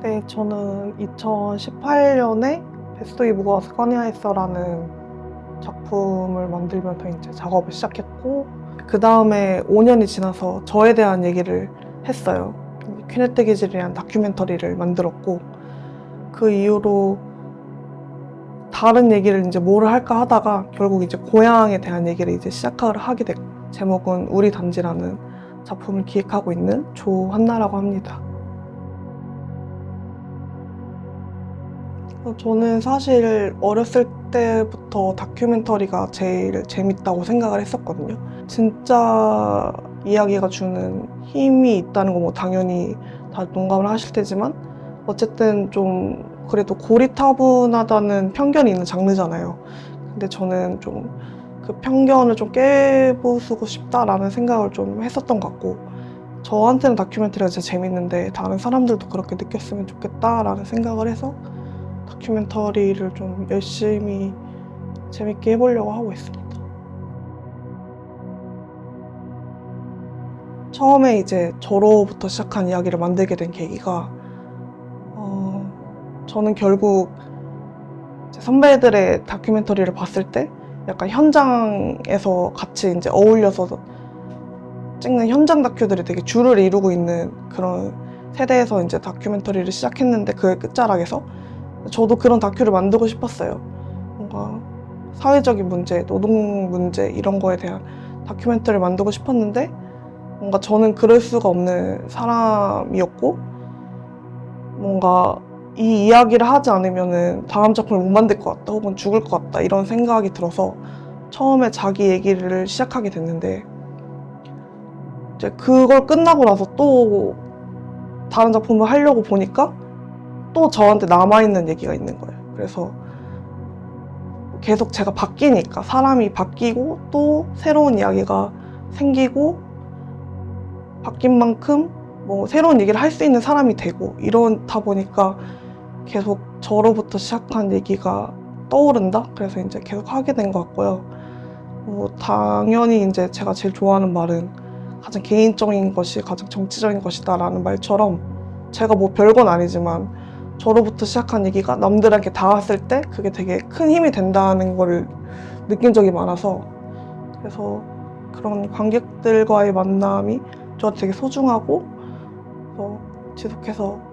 네, 저는 2018년에 베스트 위 무거워서 꺼내야했어라는 작품을 만들면서 이제 작업을 시작했고, 그 다음에 5년이 지나서 저에 대한 얘기를 했어요. 퀴네트 기질이라는 다큐멘터리를 만들었고, 그 이후로 다른 얘기를 이제 뭐를 할까 하다가 결국 이제 고향에 대한 얘기를 이제 시작을 하게 됐고, 제목은 우리 단지라는 작품을 기획하고 있는 조한나라고 합니다. 저는 사실 어렸을 때부터 다큐멘터리가 제일 재밌다고 생각을 했었거든요. 진짜 이야기가 주는 힘이 있다는 거 뭐 당연히 다 동감을 하실 테지만, 어쨌든 좀 그래도 고리타분하다는 편견이 있는 장르잖아요. 근데 저는 좀 그 편견을 좀 깨부수고 싶다라는 생각을 좀 했었던 것 같고, 저한테는 다큐멘터리가 진짜 재밌는데 다른 사람들도 그렇게 느꼈으면 좋겠다라는 생각을 해서 다큐멘터리를 좀 열심히 재밌게 해보려고 하고 있습니다. 처음에 이제 저로부터 시작한 이야기를 만들게 된 계기가, 저는 결국 선배들의 다큐멘터리를 봤을 때 약간 현장에서 같이 이제 어울려서 찍는 현장 다큐들이 되게 주를 이루고 있는 그런 세대에서 이제 다큐멘터리를 시작했는데, 그의 끝자락에서 저도 그런 다큐를 만들고 싶었어요. 뭔가 사회적인 문제, 노동 문제 이런 거에 대한 다큐멘터리를 만들고 싶었는데, 뭔가 저는 그럴 수가 없는 사람이었고, 뭔가 이 이야기를 하지 않으면은 다음 작품을 못 만들 것 같다, 혹은 죽을 것 같다 이런 생각이 들어서 처음에 자기 얘기를 시작하게 됐는데, 이제 그걸 끝나고 나서 또 다른 작품을 하려고 보니까 또 저한테 남아있는 얘기가 있는 거예요. 그래서 계속 제가 바뀌니까, 사람이 바뀌고 또 새로운 이야기가 생기고, 바뀐 만큼 뭐 새로운 얘기를 할 수 있는 사람이 되고, 이러다 보니까 계속 저로부터 시작한 얘기가 떠오른다? 그래서 이제 계속 하게 된 것 같고요. 당연히 이제 제가 제일 좋아하는 말은 가장 개인적인 것이 가장 정치적인 것이다 라는 말처럼, 제가 뭐 별건 아니지만 저로부터 시작한 얘기가 남들에게 닿았을 때 그게 되게 큰 힘이 된다는 거를 느낀 적이 많아서, 그래서 그런 관객들과의 만남이 저한테 되게 소중하고, 그래서 지속해서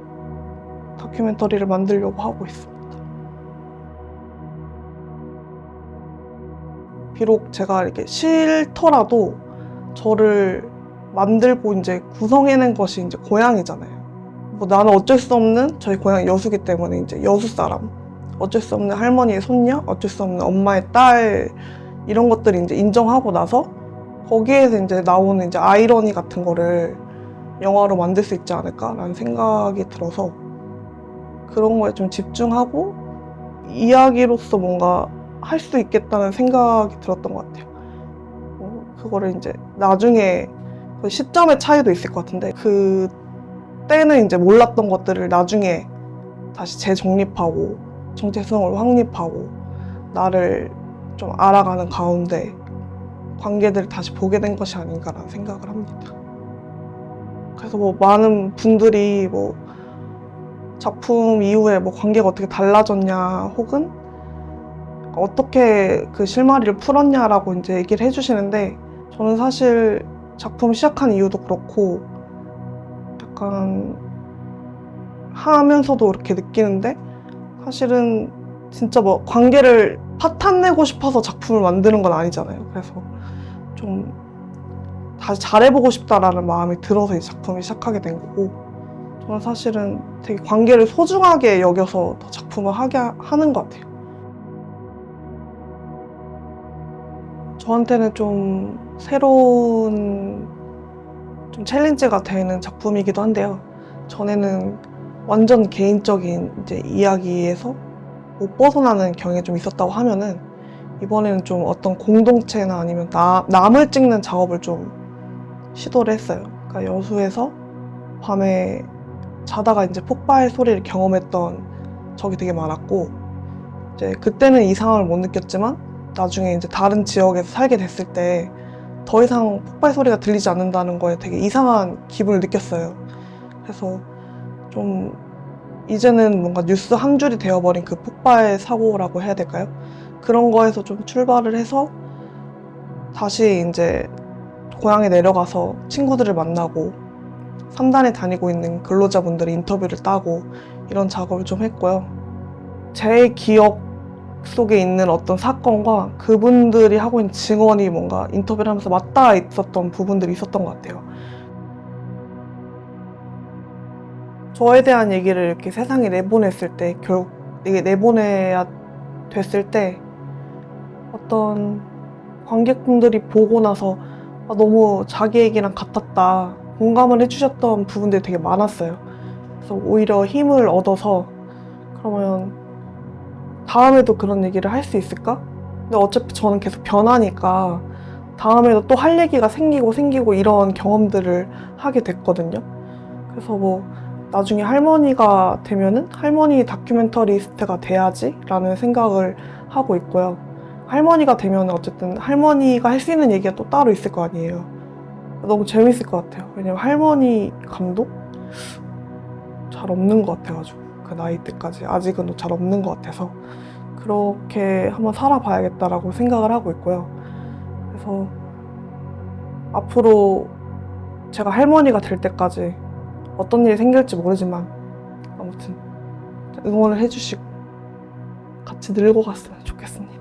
다큐멘터리를 만들려고 하고 있습니다. 비록 제가 이렇게 싫더라도 저를 만들고 이제 구성해낸 것이 이제 고향이잖아요. 뭐 나는 어쩔 수 없는, 저희 고향이 여수기 때문에 이제 여수 사람, 어쩔 수 없는 할머니의 손녀, 어쩔 수 없는 엄마의 딸, 이런 것들이 이제 인정하고 나서 거기에서 이제 나오는 이제 아이러니 같은 거를 영화로 만들 수 있지 않을까라는 생각이 들어서 그런 거에 좀 집중하고 이야기로서 뭔가 할 수 있겠다는 생각이 들었던 것 같아요. 그거를 이제 나중에, 그 시점의 차이도 있을 것 같은데, 그때는 이제 몰랐던 것들을 나중에 다시 재정립하고 정체성을 확립하고 나를 좀 알아가는 가운데 관계들을 다시 보게 된 것이 아닌가라는 생각을 합니다. 그래서 뭐 많은 분들이 뭐 작품 이후에 뭐 관계가 어떻게 달라졌냐, 혹은 어떻게 그 실마리를 풀었냐라고 이제 얘기를 해주시는데, 저는 사실 작품 시작한 이유도 그렇고 약간 하면서도 이렇게 느끼는데, 사실은 진짜 뭐 관계를 파탄내고 싶어서 작품을 만드는 건 아니잖아요. 그래서 좀 다시 잘해보고 싶다라는 마음이 들어서 이 작품을 시작하게 된 거고, 저는 사실은 되게 관계를 소중하게 여겨서 더 작품을 하는 것 같아요. 저한테는 좀 새로운 좀 챌린지가 되는 작품이기도 한데요. 전에는 완전 개인적인 이제 이야기에서 못 벗어나는 경향이 좀 있었다고 하면은, 이번에는 좀 어떤 공동체나 아니면 남을 찍는 작업을 좀 시도를 했어요. 그러니까 여수에서 밤에 자다가 이제 폭발 소리를 경험했던 적이 되게 많았고, 이제 그때는 이 상황을 못 느꼈지만 나중에 이제 다른 지역에서 살게 됐을 때 더 이상 폭발 소리가 들리지 않는다는 거에 되게 이상한 기분을 느꼈어요. 그래서 좀 이제는 뭔가 뉴스 한 줄이 되어버린 그 폭발 사고라고 해야 될까요? 그런 거에서 좀 출발을 해서 다시 이제 고향에 내려가서 친구들을 만나고 3단에 다니고 있는 근로자분들의 인터뷰를 따고 이런 작업을 좀 했고요. 제 기억 속에 있는 어떤 사건과 그분들이 하고 있는 증언이 뭔가 인터뷰를 하면서 맞닿아 있었던 부분들이 있었던 것 같아요. 저에 대한 얘기를 이렇게 세상에 내보냈을 때, 결국 이게 내보내야 됐을 때 어떤 관객분들이 보고 나서 너무 자기 얘기랑 같았다, 공감을 해주셨던 부분들이 되게 많았어요. 그래서 오히려 힘을 얻어서 그러면 다음에도 그런 얘기를 할 수 있을까? 근데 어차피 저는 계속 변하니까 다음에도 또 할 얘기가 생기고 이런 경험들을 하게 됐거든요. 그래서 뭐 나중에 할머니가 되면은 할머니 다큐멘터리스트가 돼야지 라는 생각을 하고 있고요. 할머니가 되면 어쨌든 할머니가 할 수 있는 얘기가 또 따로 있을 거 아니에요. 너무 재밌을 것 같아요. 왜냐면 할머니 감독? 잘 없는 것 같아가지고 그 나이 때까지 아직은 잘 없는 것 같아서 그렇게 한번 살아봐야겠다라고 생각을 하고 있고요. 그래서 앞으로 제가 할머니가 될 때까지 어떤 일이 생길지 모르지만 아무튼 응원을 해주시고 같이 늙어갔으면 좋겠습니다.